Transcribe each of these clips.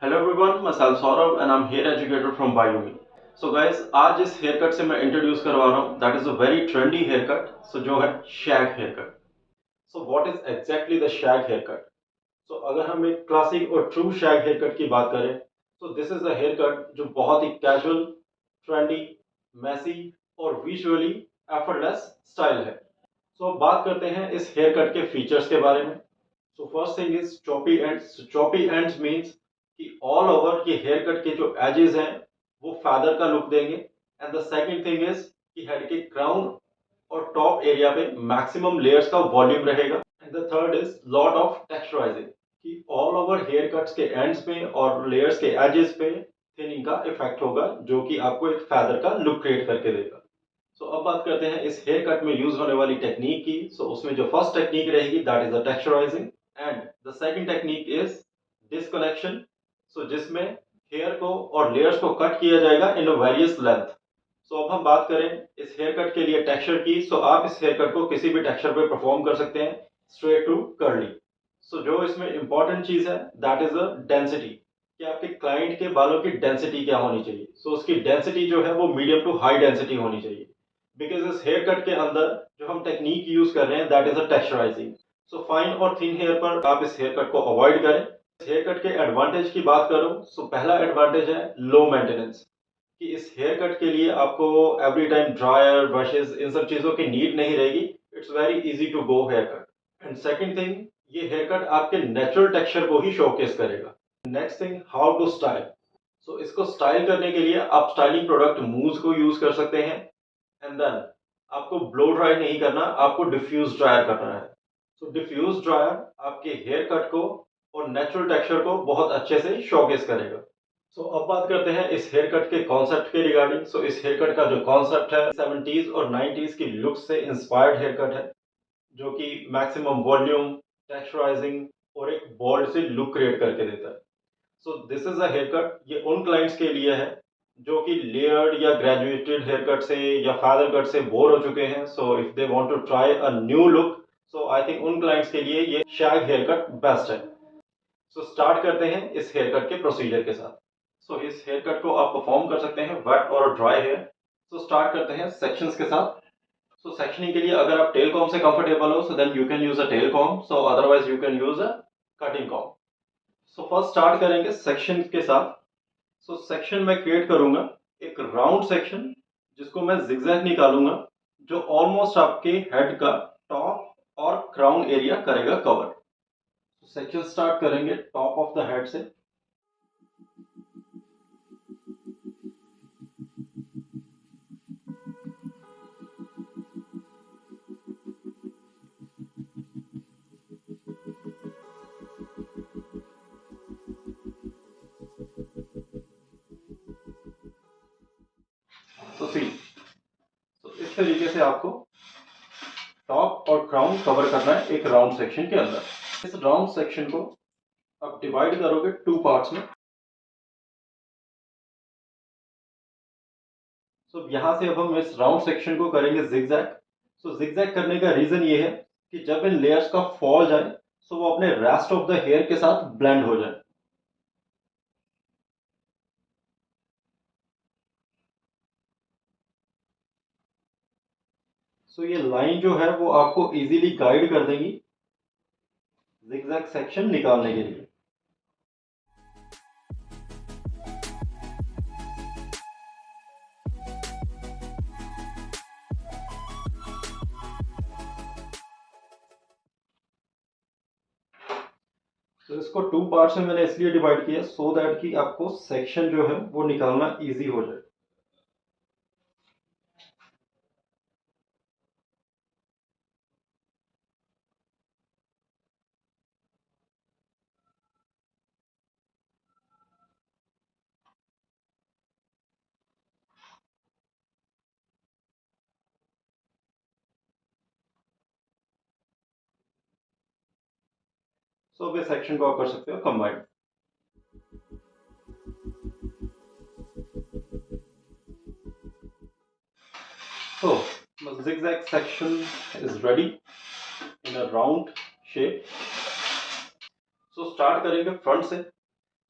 Hello everyone, मैं Saurabh and I am here educator from बायोमी। So guys, आज इस hair cut से मैं इंट्रोड्यूस करवा रहा हूँ that is a very trendy hair cut, so जो है shag hair cut. So what is exactly the shag hair cut? So अगर हम एक क्लासिक और ट्रू शैग हेयर कट की बात करें तो this is a haircut जो बहुत ही कैजुअल, ट्रेंडी, मैसी और विजुअली एफर्टलेस स्टाइल है। सो अब बात करते हैं इस हेयर कट के फीचर्स के बारे में। So first thing is choppy ends. Choppy ends means कि ऑल ओवर ये हेयर कट के जो एजेस हैं वो फैदर का लुक देंगे। And the second thing is कि हेड के क्राउन और टॉप एरिया पे मैक्सिमम लेयर्स का वॉल्यूम रहेगा। And the third is lot of texturising कि ऑल ओवर हेयर कट्स के एंड्स पे और लेयर्स के एजेस पे थिनिंग का इफेक्ट होगा जो कि आपको एक फैदर का लुक क्रिएट करके देगा। अब बात करते हैं इस हेयर कट में यूज होने वाली टेक्निक की। उसमें जो फर्स्ट टेक्निक रहेगी that is the texturising and the second technique is disconnection. जिसमें हेयर को और लेयर्स को कट किया जाएगा इन वेरियस लेंथ। अब हम बात करें इस हेयर कट के लिए टेक्सचर की। आप इस हेयर कट को किसी भी टेक्सचर पे परफॉर्म कर सकते हैं, स्ट्रेट टू कर्ली। जो इसमें इंपॉर्टेंट चीज है दैट इज द डेंसिटी कि आपके क्लाइंट के बालों की डेंसिटी क्या होनी चाहिए। उसकी डेंसिटी जो है वो मीडियम टू हाई डेंसिटी होनी चाहिए, बिकॉज इस हेयर कट के अंदर जो हम टेक्निक यूज कर रहे हैं that is a texturising. Fine और थिन हेयर पर आप इस हेयर कट को अवॉइड करें। इस हेयर कट के एडवांटेज की बात करूं पहला एडवांटेज है लो मेंटेनेंस कि इस हेयर कट के लिए आपको एवरी टाइम ड्रायर, ब्रशेस, इन सब चीजों की नीड नहीं रहेगी। It's very easy to go haircut. And second thing, ये हेयर कट आपके नेचुरल टेक्सचर को ही शोकेस करेगा। Next thing, how to style. इसको स्टाइल करने के लिए आप स्टाइलिंग प्रोडक्ट मूव्स को यूज कर सकते हैं। एंड देन आपको ब्लो ड्राई नहीं करना, आपको डिफ्यूज ड्रायर करना है। डिफ्यूज ड्रायर आपके हेयर कट को और नेचुरल टेक्सचर को बहुत अच्छे से शोकेस करेगा। अब बात करते हैं इस हेयर कट के कॉन्सेप्ट के रिगार्डिंग। इस हेयर कट का जो कॉन्सेप्ट है 70s और 90s की लुक से इंस्पायर्ड हेयर कट है जो कि मैक्सिमम वॉल्यूम, टेक्सचराइजिंग और एक बोल्ड से लुक क्रिएट करके देता है। This is a haircut, ये उन क्लाइंट्स के लिए है जो कि लेयर्ड या ग्रेजुएटेड हेयर कट से या फैदर कट से बोर हो चुके हैं। If they want to try a new look, I think उन क्लाइंट्स के लिए ये शैग हेयर कट बेस्ट है। स्टार्ट करते हैं इस हेयर कट के प्रोसीजर के साथ। इस हेयर कट को आप परफॉर्म कर सकते हैं वेट और ड्राई हेयर। स्टार्ट करते हैं सेक्शंस के साथ। सेक्शनिंग के लिए अगर आप टेल कॉम से कंफर्टेबल हो then you can use a tail comb, otherwise you can use a cutting comb. First start करेंगे सेक्शन के साथ। सेक्शन मैं क्रिएट करूंगा एक राउंड सेक्शन जिसको मैं जिगजैग निकालूंगा जो ऑलमोस्ट आपके हेड का टॉप और क्राउन एरिया करेगा कवर। सेक्शन स्टार्ट करेंगे टॉप ऑफ द हेड से। सी इस तरीके से आपको टॉप और क्राउन कवर करना है एक राउंड सेक्शन के अंदर। इस राउंड सेक्शन को आप डिवाइड करोगे टू पार्ट्स में। यहां से अब हम इस राउंड सेक्शन को करेंगे जिगजैग। जिगजैग करने का रीजन ये है कि जब इन लेयर्स का फॉल जाए वो अपने रेस्ट ऑफ द हेयर के साथ ब्लेंड हो जाए। ये लाइन जो है वो आपको इजीली गाइड कर देगी जिगजैग सेक्शन निकालने के लिए। इसको टू पार्ट्स में मैंने इसलिए डिवाइड किया दैट कि आपको सेक्शन जो है वो निकालना इजी हो जाए। अब इस सेक्शन को आप कर सकते हो combined. zigzag section is ready in a round shape। Start करेंगे फ्रंट से।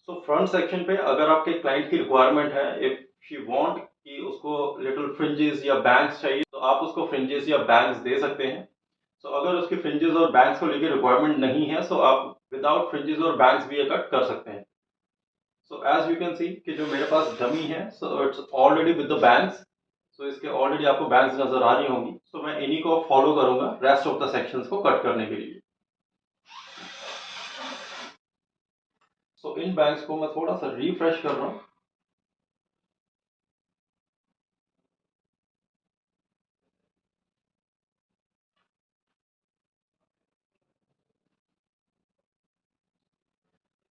सो फ्रंट सेक्शन पे अगर आपके क्लाइंट की रिक्वायरमेंट है, इफ शी वांट कि उसको लिटिल फ्रिंजेस या बैंग्स चाहिए, तो आप उसको फ्रिंजेस या बैंग्स दे सकते हैं। सो अगर उसकी फ्रिंजेस और बैंग्स को लेकर रिक्वायरमेंट नहीं है, सो आप विदाउट फ्रिंजेस और बैंग्स भी ये कट कर सकते हैं। So as you can see कि जो मेरे पास डमी है, so it's already with the bangs. So इसके ऑलरेडी आपको बैंग्स नजर आ रही होंगी। सो मैं इन्हीं को फॉलो करूंगा रेस्ट ऑफ द सेक्शंस को कट करने के लिए। सो इन बैंग्स को मैं थोड़ा सा रिफ्रेश कर रहा हूँ।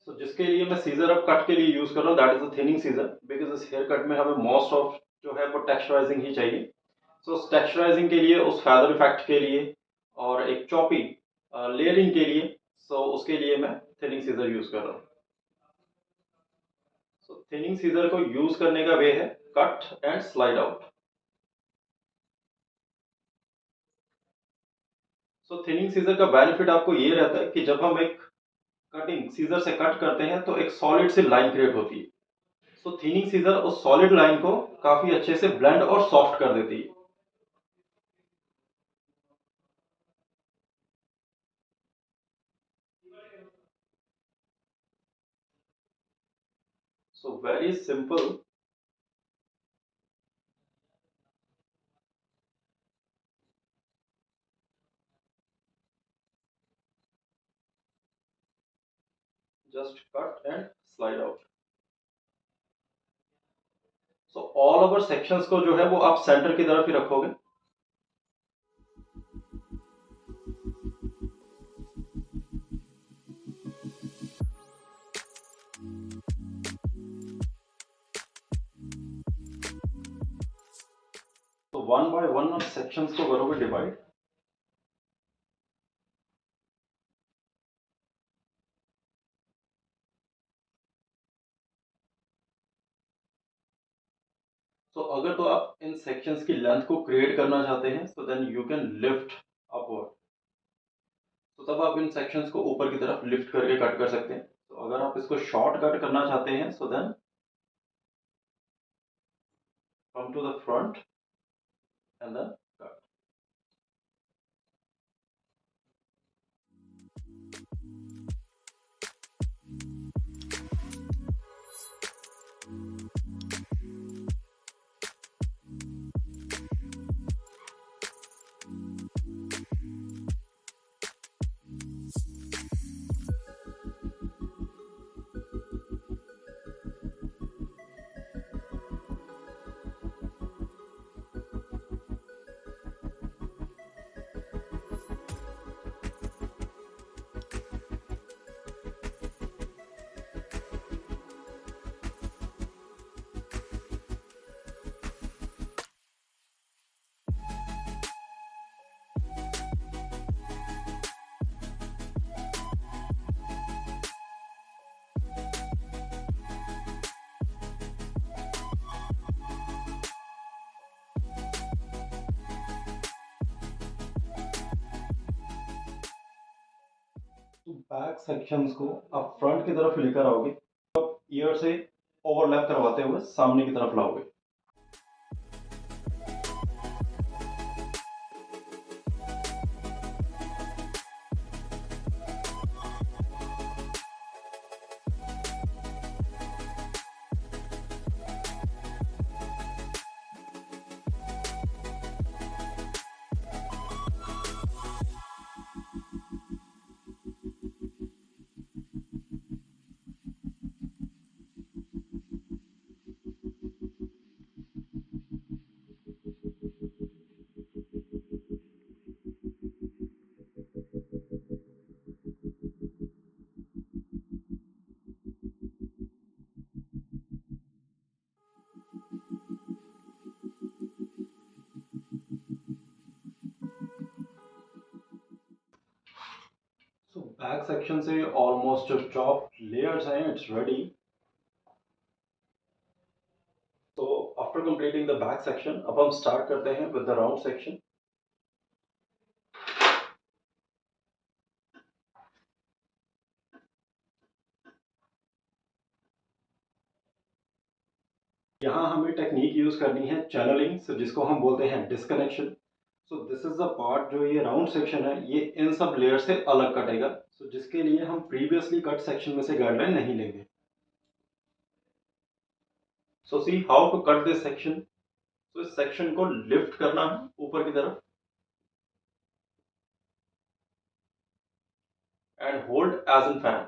सो जिसके लिए मैं सीजर अब कट के लिए यूज कर रहा हूँ, that is a thinning scissor, because इस हेयर कट में हमें मोस्ट ऑफ जो है वो टेक्सचराइजिंग ही चाहिए। सो उस टेक्सचराइजिंग के लिए, उस फैदर इफेक्ट के लिए और एक चॉपी लेयरिंग के लिए, सो उसके लिए मैं थिनिंग सीजर यूज कर रहा हूँ। सो थिनिंग सीजर को यूज करने का वे है cut and slide out. So thinning scissor का बेनिफिट आपको ये रहता है कि जब हम एक कटिंग सीजर से कट करते हैं तो एक सॉलिड सी लाइन क्रिएट होती है। सो थिनिंग सीजर उस सॉलिड लाइन को काफी अच्छे से ब्लेंड और सॉफ्ट कर देती है। So very simple. Just cut and slide out. So all over sections को जो है वो आप सेंटर की तरफ ही रखोगे। तो वन बाय वन आप सेक्शंस को करोगे डिवाइड। तो अगर तो आप इन सेक्शंस की लेंथ को क्रिएट करना चाहते हैं, so then you can lift upward. तो तब आप इन सेक्शंस को ऊपर की तरफ लिफ्ट करके कट कर सकते हैं। तो अगर आप इसको शॉर्ट कट करना चाहते हैं, so then come to the front and then cut. तो बैक सेक्शंस को आप फ्रंट की तरफ लेकर आओगे, ईयर से ओवरलैप करवाते हुए सामने की तरफ लाओगे। सो बैक सेक्शन से ऑलमोस्ट जो चॉप लेयर्स हैं, इट्स रेडी। तो after completing the back section, अब हम स्टार्ट करते हैं विद द राउंड सेक्शन। यहाँ हमें टेक्निक यूज करनी है चैनलिंग, जिसको हम बोलते हैं disconnection. So this is the part, जो ये राउंड सेक्शन है ये इन सब लेयर से अलग कटेगा। सो जिसके लिए हम प्रीवियसली कट सेक्शन में से गाइडलाइन नहीं लेंगे। So see how to cut this section. तो इस सेक्शन को लिफ्ट करना है ऊपर की तरफ and hold edge in fan.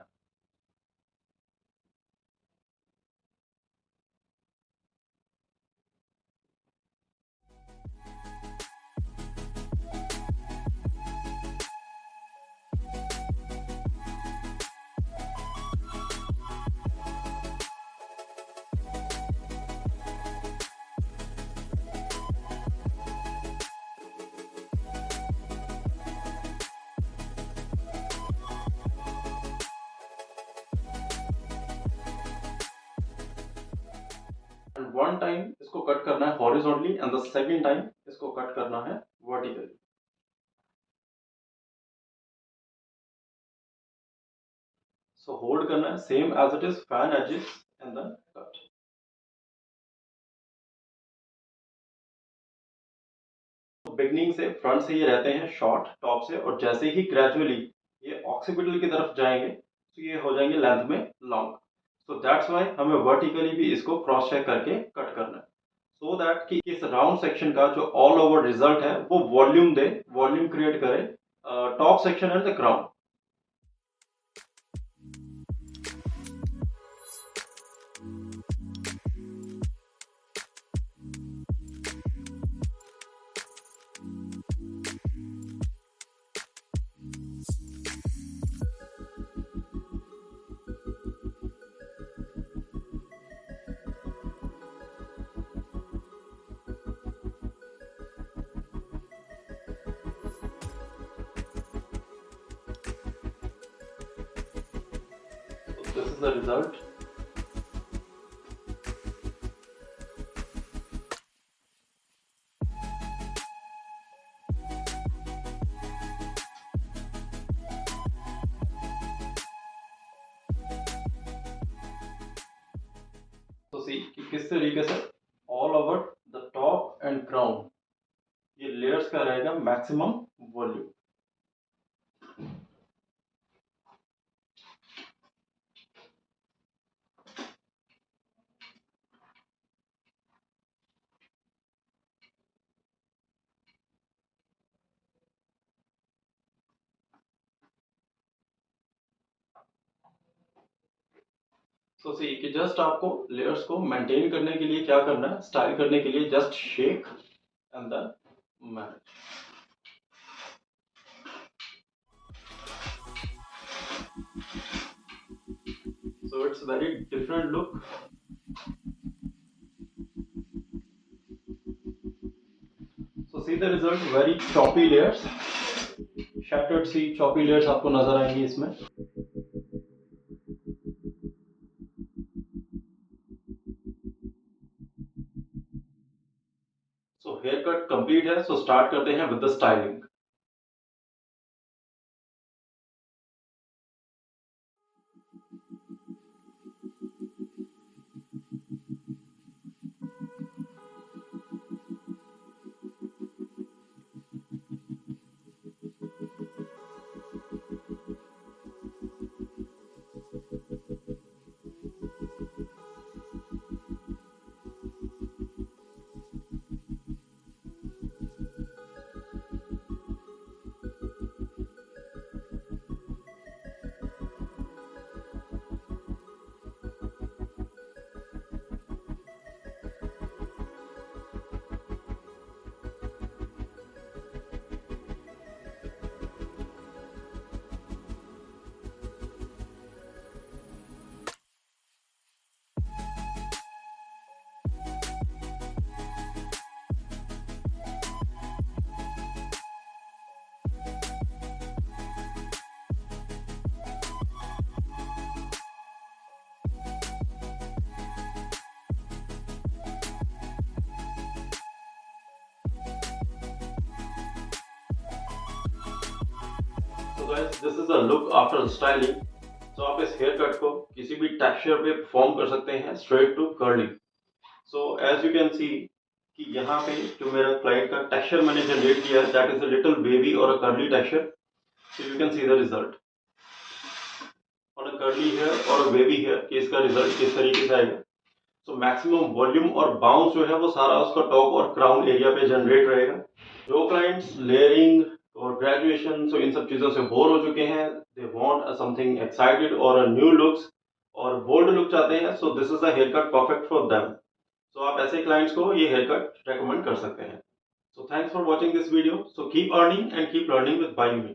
And one time इसको कट करना है horizontally and the second time इसको कट करना है वर्टिकली। सो होल्ड करना है same as it is fan edges and then cut. तो बिगनिंग से फ्रंट से ये रहते हैं शॉर्ट टॉप से, और जैसे ही ग्रेजुअली ये ऑक्सीपिटल की तरफ जाएंगे तो ये हो जाएंगे लेंथ में लॉन्ग। सो दैट्स वाई हमें वर्टिकली भी इसको क्रॉस चेक करके कट करना है, सो दैट कि इस राउंड सेक्शन का जो ऑल ओवर रिजल्ट है वो वॉल्यूम दे, वॉल्यूम क्रिएट करे top section and the crown. This is the result. तो सी कि किस तरीके से all over the top and crown ये लेयर्स का रहेगा मैक्सिमम वॉल्यूम। सो सी कि जस्ट आपको लेयर्स को मेंटेन करने के लिए क्या करना है, स्टाइल करने के लिए just shake and then manage. So it's very different look. So see the result, very choppy layers, shattered C choppy layers आपको नजर आएंगी इसमें। सो हेयर कट कंप्लीट है, सो स्टार्ट करते हैं with the styling. So guys, this is the look after styling. So आप इस hair cut को किसी भी टेक्सचर पे परफॉर्म कर सकते हैं, straight to curly. So as you can see कि यहाँ पे जो मेरा क्लाइंट का टेक्सचर मैंने जनरेट किया है that is a little wavy और a curly texture. So you can see the result on a curly hair और अ वेवी हेयर कि इसका रिजल्ट किस तरीके से आएगा. सो मैक्सिमम वॉल्यूम और बाउंस जो है वो सारा उसका टॉप और क्राउन एरिया पे जनरेट रहेगा. जो क्लाइंट्स लेयरिंग और ग्रेजुएशन सो इन सब चीज़ों से बोर हो चुके हैं, दे वांट समथिंग एक्साइटेड और अ न्यू लुक्स और बोल्ड लुक चाहते हैं, so this is the hair cut perfect for them. So आप ऐसे क्लाइंट्स को ये हेयर कट रेकमेंड कर सकते हैं. So thanks for watching this video. So keep earning and keep learning with बायूमी.